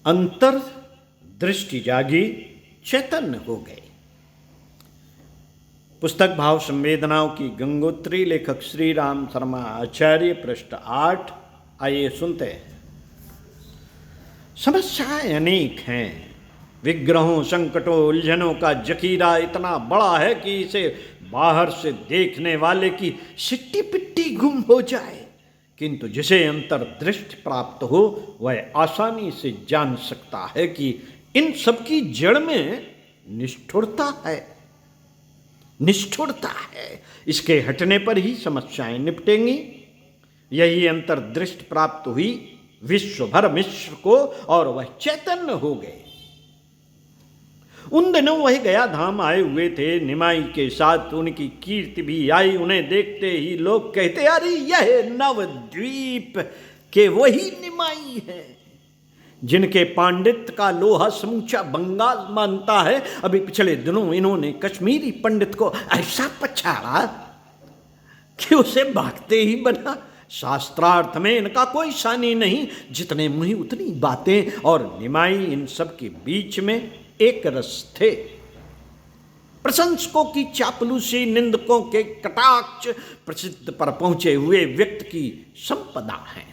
अंतर दृष्टि जागी, चैतन्य हो गए। पुस्तक भाव संवेदनाओं की गंगोत्री, लेखक श्री राम शर्मा आचार्य, पृष्ठ 8। आइए सुनते हैं। समस्याएं अनेक हैं। विग्रहों, संकटों, उलझनों का जखीरा इतना बड़ा है कि इसे बाहर से देखने वाले की सिट्टी पिट्टी गुम हो जाए, किंतु जिसे अंतर्दृष्टि प्राप्त हो वह आसानी से जान सकता है कि इन सब की जड़ में निष्ठुरता है। निष्ठुरता है, इसके हटने पर ही समस्याएं निपटेंगी। यही अंतर्दृष्टि प्राप्त हुई विश्व भर मिश्र को और वह चैतन्य हो गए। उन दिनों वह गया धाम आए हुए थे। निमाई के साथ उनकी कीर्ति भी आई। उन्हें देखते ही लोग कहते, अरे यह नवद्वीप के वही निमाई है जिनके पांडित्य का लोहा समूचा बंगाल मानता है। अभी पिछले दिनों इन्होंने कश्मीरी पंडित को ऐसा पछाड़ा कि उसे भागते ही बना। शास्त्रार्थ में इनका कोई सानी नहीं, जितने मुंह उतनी बातें। और निमाई इन सब के बीच में एक रस थे। प्रशंसकों की चापलूसी, निंदकों के कटाक्ष, प्रसिद्ध पर पहुंचे हुए व्यक्ति की संपदा है।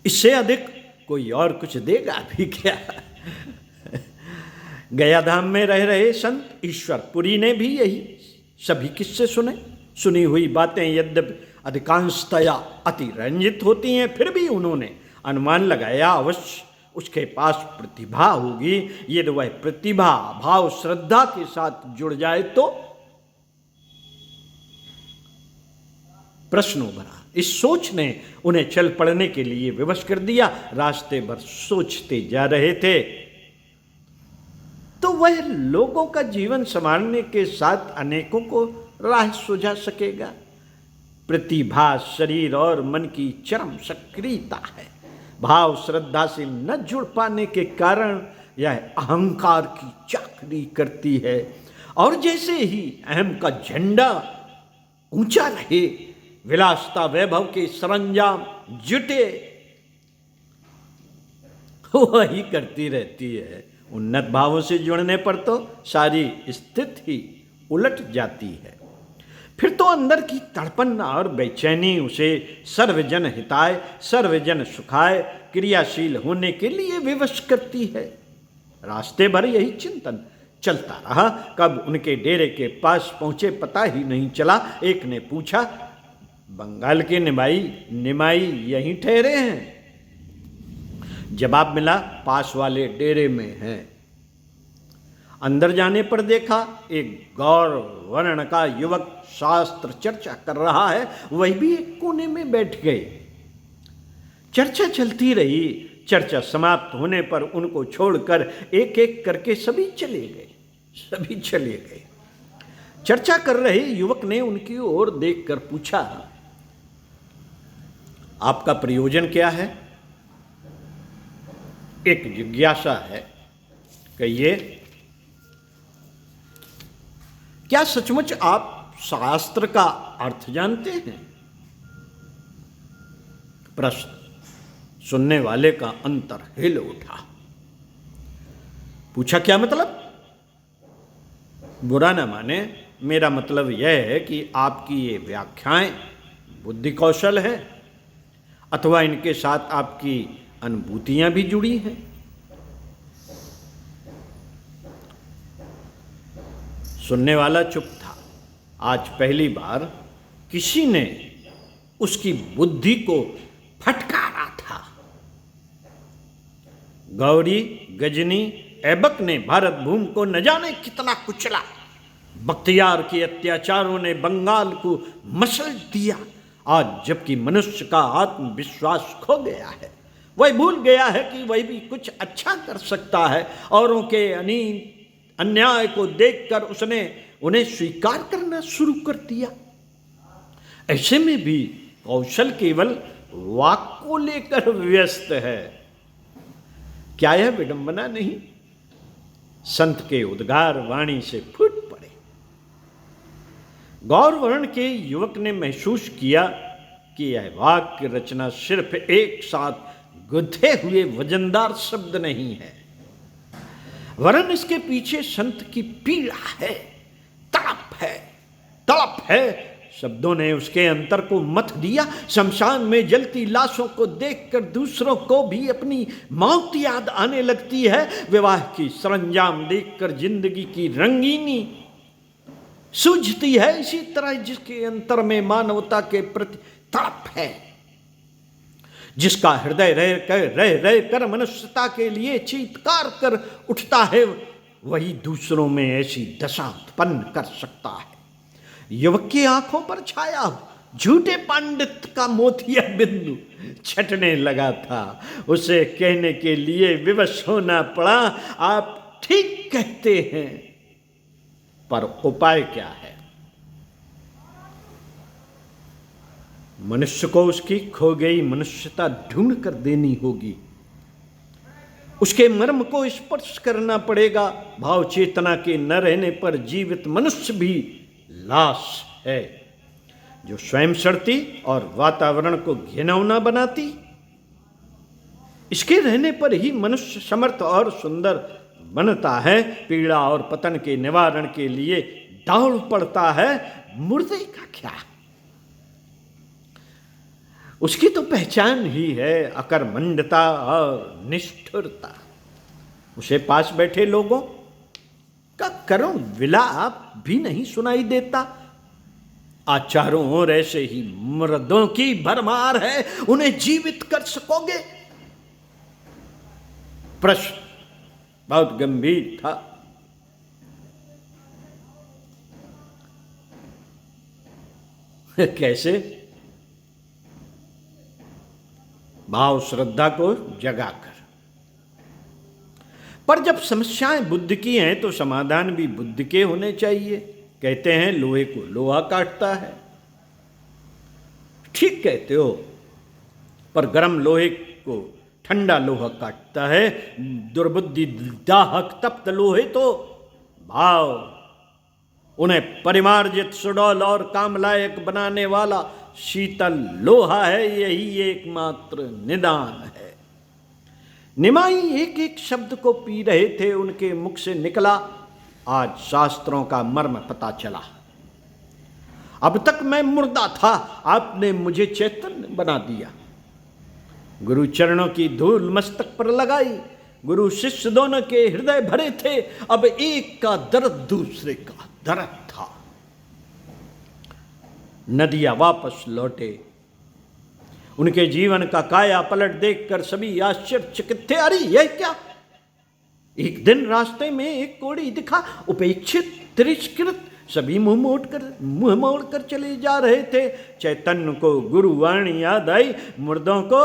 इससे अधिक कोई और कुछ देगा भी क्या? गया धाम में रह रहे संत ईश्वरपुरी ने भी यही सभी किस्से सुने। सुनी हुई बातें यद्यपि अधिकांशतया अति रंजित होती हैं, फिर भी उन्होंने अनुमान लगाया अवश्य उसके पास प्रतिभा होगी। यदि वह प्रतिभा भाव श्रद्धा के साथ जुड़ जाए तो प्रश्न उभरा। इस सोच ने उन्हें चल पड़ने के लिए विवश कर दिया। रास्ते भर सोचते जा रहे थे तो वह लोगों का जीवन संवारने के साथ अनेकों को राह सुझा सकेगा। प्रतिभा शरीर और मन की चरम सक्रियता है। भाव श्रद्धा से न जुड़ पाने के कारण यह अहंकार की चाकरी करती है। और जैसे ही अहम का झंडा ऊंचा रहे, विलासता वैभव के सरंजाम जुटे, वही करती रहती है। उन्नत भावों से जुड़ने पर तो सारी स्थिति ही उलट जाती है। फिर तो अंदर की तड़पन और बेचैनी उसे सर्वजन हिताय सर्वजन सुखाय क्रियाशील होने के लिए विवश करती है। रास्ते भर यही चिंतन चलता रहा। कब उनके डेरे के पास पहुंचे पता ही नहीं चला। एक ने पूछा, बंगाल के निमाई यहीं ठहरे हैं? जवाब मिला, पास वाले डेरे में हैं। अंदर जाने पर देखा एक गौर वर्ण का युवक शास्त्र चर्चा कर रहा है। वह भी एक कोने में बैठ गए। चर्चा चलती रही। चर्चा समाप्त होने पर उनको छोड़कर एक एक करके सभी चले गए। चर्चा कर रहे युवक ने उनकी ओर देखकर पूछा, आपका प्रयोजन क्या है? एक जिज्ञासा है, कहिए। क्या सचमुच आप शास्त्र का अर्थ जानते हैं? प्रश्न सुनने वाले का अंतर हिल उठा। पूछा, क्या मतलब? बुरा ना माने, मेरा मतलब यह है कि आपकी ये व्याख्याएं बुद्धि कौशल है अथवा इनके साथ आपकी अनुभूतियां भी जुड़ी हैं। सुनने वाला चुप था। आज पहली बार किसी ने उसकी बुद्धि को फटकारा था। गौरी, गजनी, ऐबक ने भारत भूमि को न जाने कितना कुचला। बख्तियार के अत्याचारों ने बंगाल को मसल दिया। आज जबकि मनुष्य का आत्मविश्वास खो गया है, वह भूल गया है कि वह भी कुछ अच्छा कर सकता है। औरों के अन्याय को देखकर उसने उन्हें स्वीकार करना शुरू कर दिया। ऐसे में भी कौशल केवल वाक को लेकर व्यस्त है। क्या यह विडंबना नहीं? संत के उद्गार वाणी से फूट पड़े। गौर वर्ण के युवक ने महसूस किया कि यह वाक्य रचना सिर्फ एक साथ गुथे हुए वजनदार शब्द नहीं है, वरन इसके पीछे संत की पीड़ा है, तड़प है। शब्दों ने उसके अंतर को मथ दिया। शमशान में जलती लाशों को देखकर दूसरों को भी अपनी मौत याद आने लगती है। विवाह की सरंजाम देखकर जिंदगी की रंगीनी सूझती है। इसी तरह जिसके अंतर में मानवता के प्रति तड़प है, जिसका हृदय रह कर मनुष्यता के लिए चीत्कार कर उठता है, वही दूसरों में ऐसी दशा उत्पन्न कर सकता है। युवक की आंखों पर छाया झूठे पांडित का मोतिया बिंदु छटने लगा था। उसे कहने के लिए विवश होना पड़ा, आप ठीक कहते हैं, पर उपाय क्या है? मनुष्य को उसकी खो गई मनुष्यता ढूंढ कर देनी होगी। उसके मर्म को स्पर्श करना पड़ेगा। भाव चेतना के न रहने पर जीवित मनुष्य भी लाश है, जो स्वयं सड़ती और वातावरण को घिनौना बनाती। इसके रहने पर ही मनुष्य समर्थ और सुंदर बनता है। पीड़ा और पतन के निवारण के लिए दौड़ पड़ता है। मुर्दे का क्या? उसकी तो पहचान ही है अकर्मण्यता और निष्ठुरता। उसे पास बैठे लोगों का करुण विलाप भी नहीं सुनाई देता। आज चारों ओर ऐसे ही मर्दों की भरमार है, उन्हें जीवित कर सकोगे? प्रश्न बहुत गंभीर था। कैसे? भाव श्रद्धा को जगाकर। पर जब समस्याएं बुद्ध की हैं तो समाधान भी बुद्ध के होने चाहिए। कहते हैं लोहे को लोहा काटता है। ठीक कहते हो, पर गर्म लोहे को ठंडा लोहा काटता है। दुर्बुद्धि दाहक तप्त लोहे तो भाव उन्हें परिमार्जित सुडौल और कामलायक बनाने वाला शीतल लोहा है। यही एकमात्र निदान है। निमाई एक एक शब्द को पी रहे थे, उनके मुख से निकला। आज शास्त्रों का मर्म पता चला। अब तक मैं मुर्दा था, आपने मुझे चैतन्य बना दिया। गुरु चरणों की धूल मस्तक पर लगाई। गुरु शिष्य दोनों के हृदय भरे थे। अब एक का दर्द दूसरे का दर्द था। नदिया वापस लौटे। उनके जीवन का काया पलट देखकर सभी आश्चर्यचकित थे। अरे यह क्या? एक दिन रास्ते में एक कोढ़ी दिखा, उपेक्षित तिरस्कृत। सभी मुंह मोड़कर चले जा रहे थे। चैतन्य को गुरुवाणी याद आई। मुर्दों को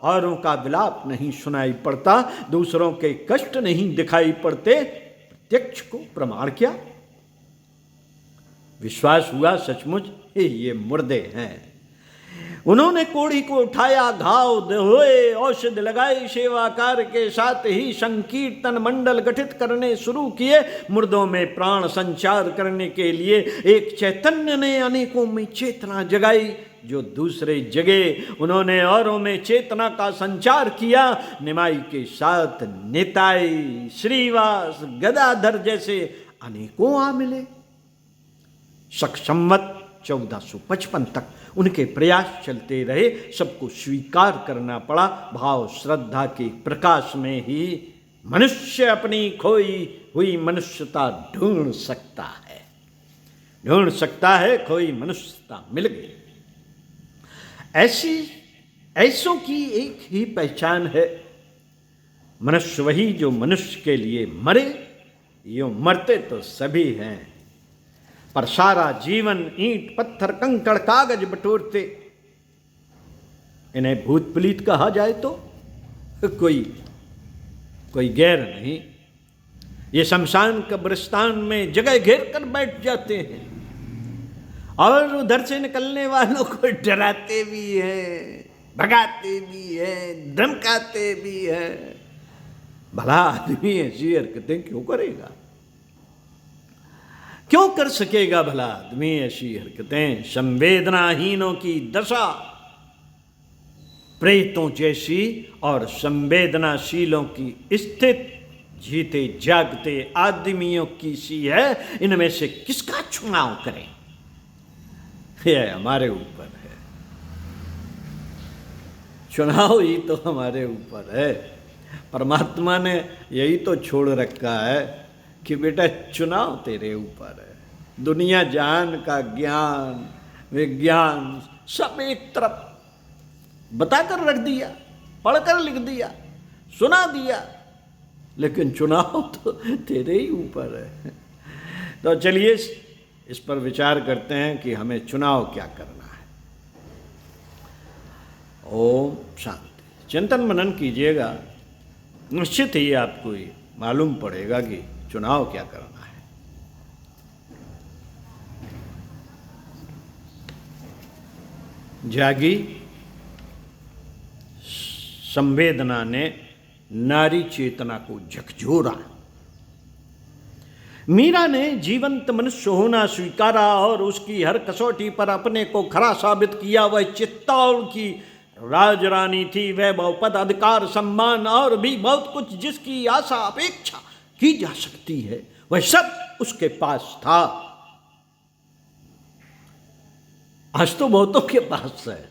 औरों का विलाप नहीं सुनाई पड़ता, दूसरों के कष्ट नहीं दिखाई पड़ते। प्रत्यक्ष को प्रमाण क्या? विश्वास हुआ सचमुच ये मुर्दे हैं। उन्होंने कोढ़ी को उठाया, घाव धोए, औषध लगाई, सेवा कार्य के साथ ही संकीर्तन मंडल गठित करने शुरू किए। मुर्दों में प्राण संचार करने के लिए एक चैतन्य ने अनेकों में चेतना जगाई जो दूसरे जगह। उन्होंने औरों में चेतना का संचार किया। निमाई के साथ निताई, श्रीवास, गदाधर जैसे अनेकों आ मिले। संवत 1455 तक उनके प्रयास चलते रहे। सबको स्वीकार करना पड़ा। भाव श्रद्धा के प्रकाश में ही मनुष्य अपनी खोई हुई मनुष्यता ढूंढ सकता है। खोई मनुष्यता मिल गई। ऐसों की एक ही पहचान है। मनुष्य वही जो मनुष्य के लिए मरे। यूं मरते तो सभी हैं, पर सारा जीवन ईंट पत्थर कंकड़ कागज बटोरते। इन्हें भूत प्रीत कहा जाए तो कोई गैर नहीं। ये शमशान कब्रिस्तान में जगह घेर कर बैठ जाते हैं और उधर से निकलने वालों को डराते भी हैं, भगाते भी हैं, धमकाते भी हैं। भला आदमी ऐसी हरकतें क्यों करेगा? क्यों कर सकेगा भला आदमी ऐसी हरकतें? संवेदनाहीनों की दशा प्रेतों जैसी और संवेदनाशीलों की स्थित जीते जागते आदमियों की सी है। इनमें से किसका चुनाव करें, यह हमारे ऊपर है। चुनाव ही तो हमारे ऊपर है। परमात्मा ने यही तो छोड़ रखा है कि बेटा चुनाव तेरे ऊपर है। दुनिया जहान का ज्ञान विज्ञान सब एक तरफ बताकर रख दिया, पढ़कर लिख दिया, सुना दिया, लेकिन चुनाव तो तेरे ही ऊपर है। तो चलिए इस पर विचार करते हैं कि हमें चुनाव क्या करना है। ओम शांति। चिंतन मनन कीजिएगा, निश्चित ही आपको ये मालूम पड़ेगा कि चुनाव क्या करना है। जागी संवेदना ने नारी चेतना को झकझोरा। मीरा ने जीवंत मनुष्य होना स्वीकारा और उसकी हर कसौटी पर अपने को खरा साबित किया। वह चित्तौड़ की राजरानी थी। वैभव, पद, अधिकार, सम्मान और भी बहुत कुछ जिसकी आशा अपेक्षा की जा सकती है, वह सब उसके पास था। आज तो बहुतों के पास है।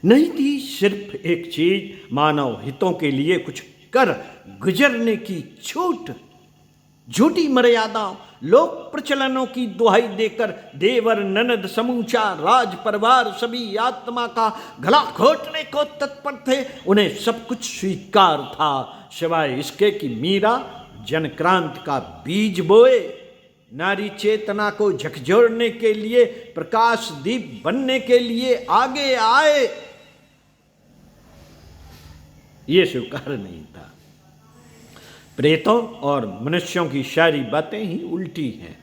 नहीं थी सिर्फ एक चीज, मानव हितों के लिए कुछ कर गुजरने की छूट। झूठी मर्यादाओं, लोक प्रचलनों की दुहाई देकर देवर ननद समूचा राज परिवार सभी आत्मा का गला घोटने को तत्पर थे। उन्हें सब कुछ स्वीकार था, सिवाय इसके कि मीरा जनक्रांति का बीज बोए, नारी चेतना को झकझोरने के लिए, प्रकाश दीप बनने के लिए आगे आए। ये स्वीकार नहीं था। प्रेतों और मनुष्यों की सारी बातें ही उल्टी हैं।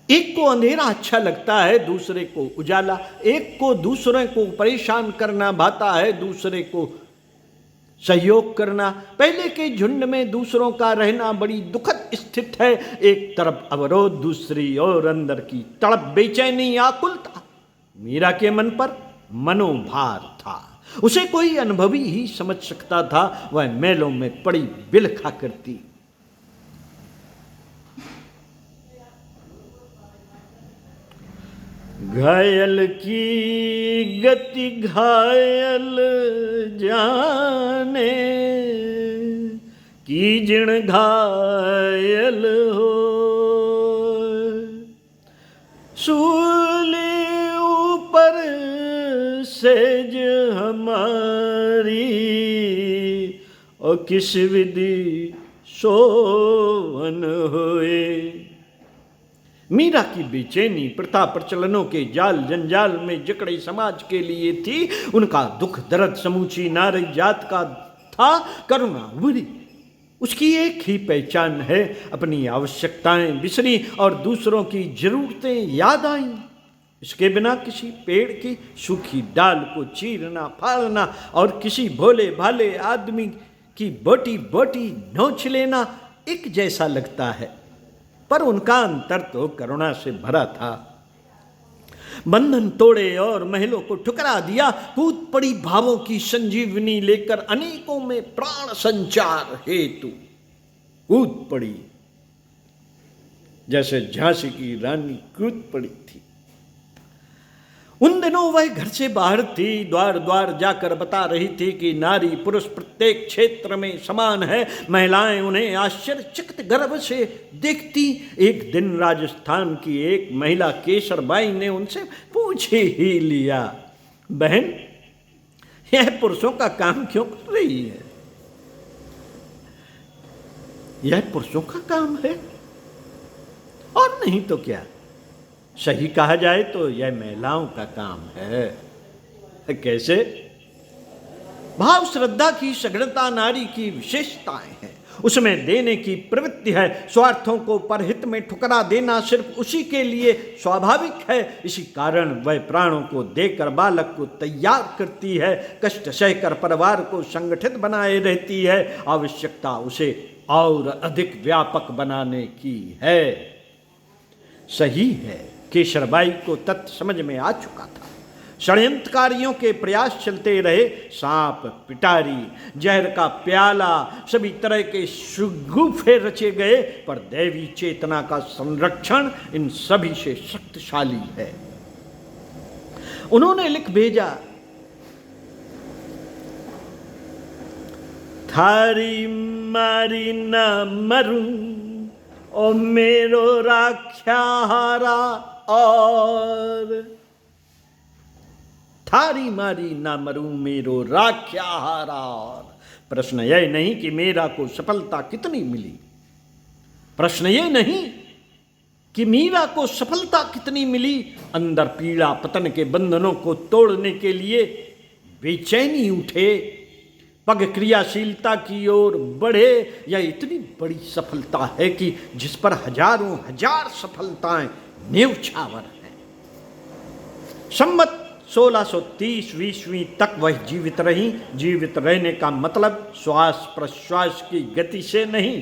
एक को अंधेरा अच्छा लगता है, दूसरे को उजाला। एक को दूसरे को परेशान करना भाता है, दूसरे को सहयोग करना। पहले के झुंड में दूसरों का रहना बड़ी दुखद स्थिति है। एक तरफ अवरोध, दूसरी ओर अंदर की तड़प, बेचैनी, आकुलता। मीरा के मन पर मनोभार था। उसे कोई अनुभवी ही समझ सकता था। वह मेलों में पड़ी बिलखा करती। घायल की गति घायल जाने, कीजण घायल हो। सूली ऊपर सेज हमारी, और किस विधि सोवन होए। मीरा की बेचैनी प्रथा प्रचलनों के जाल जंजाल में जकड़े समाज के लिए थी। उनका दुख दर्द समूची नारी जात का था। करुणा उभरी। उसकी एक ही पहचान है, अपनी आवश्यकताएं बिसरी और दूसरों की जरूरतें याद आईं। इसके बिना किसी पेड़ की सूखी डाल को चीरना फाड़ना और किसी भोले भाले आदमी की बोटी बोटी नोच लेना एक जैसा लगता है, पर उनका अंतर तो करुणा से भरा था। बंधन तोड़े और महलों को ठुकरा दिया। कूद पड़ी भावों की संजीवनी लेकर, अनेकों में प्राण संचार हेतु कूद पड़ी, जैसे झांसी की रानी कूद पड़ी थी। उन दिनों वह घर से बाहर थी। द्वार द्वार जाकर बता रही थी कि नारी पुरुष प्रत्येक क्षेत्र में समान है। महिलाएं उन्हें आश्चर्यचकित गर्व से देखती। एक दिन राजस्थान की एक महिला केसरबाई ने उनसे पूछ ही लिया, बहन यह पुरुषों का काम क्यों कर रही है? यह पुरुषों का काम है और नहीं तो क्या। सही कहा जाए तो यह महिलाओं का काम है। कैसे? भाव श्रद्धा की सघनता नारी की विशेषताएं हैं। उसमें देने की प्रवृत्ति है। स्वार्थों को परहित में ठुकरा देना सिर्फ उसी के लिए स्वाभाविक है। इसी कारण वह प्राणों को देकर बालक को तैयार करती है, कष्ट सहकर परिवार को संगठित बनाए रहती है। आवश्यकता उसे और अधिक व्यापक बनाने की है। सही है, केसरबाई को तथ्य समझ में आ चुका था। षड्यंत्रकारियों के प्रयास चलते रहे। सांप, पिटारी, जहर का प्याला, सभी तरह के सुगुफे रचे गए, पर दैवी चेतना का संरक्षण इन सभी से शक्तिशाली है। उन्होंने लिख भेजा, थारी मारी न मरूं ओ मेरो राख्याहारा और, थारी मारी ना मरूं मेरो राख्याहारा और। प्रश्न यह नहीं कि मीरा को सफलता कितनी मिली, प्रश्न यह नहीं कि मीरा को सफलता कितनी मिली, अंदर पीड़ा पतन के बंधनों को तोड़ने के लिए बेचैनी उठे, पग क्रियाशीलता की ओर बढ़े। यह इतनी बड़ी सफलता है कि जिस पर हजारों हजार सफलताएं न्यौछावर हैं। संवत 1630 तक वह जीवित रही। जीवित रहने का मतलब श्वास प्रश्वास की गति से नहीं,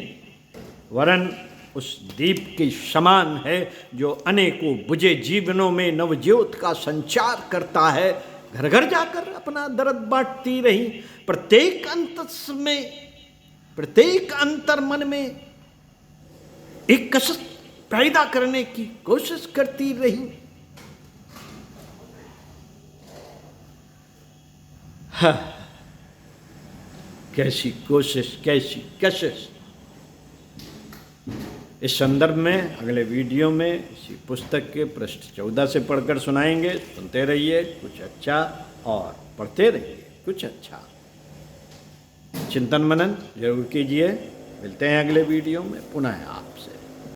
वरन उस दीप के समान है जो अनेकों बुझे जीवनों में नवज्योत का संचार करता है। घर घर जाकर अपना दर्द बांटती रही, प्रत्येक अंतर मन में एक कसक पैदा करने की कोशिश करती रही। हाँ, कैसी कोशिश, कैसी कशिश। इस संदर्भ में अगले वीडियो में इसी पुस्तक के पृष्ठ 14 से पढ़कर सुनाएंगे। सुनते रहिए कुछ अच्छा और पढ़ते रहिए कुछ अच्छा। चिंतन मनन जरूर कीजिए। मिलते हैं अगले वीडियो में पुनः आप।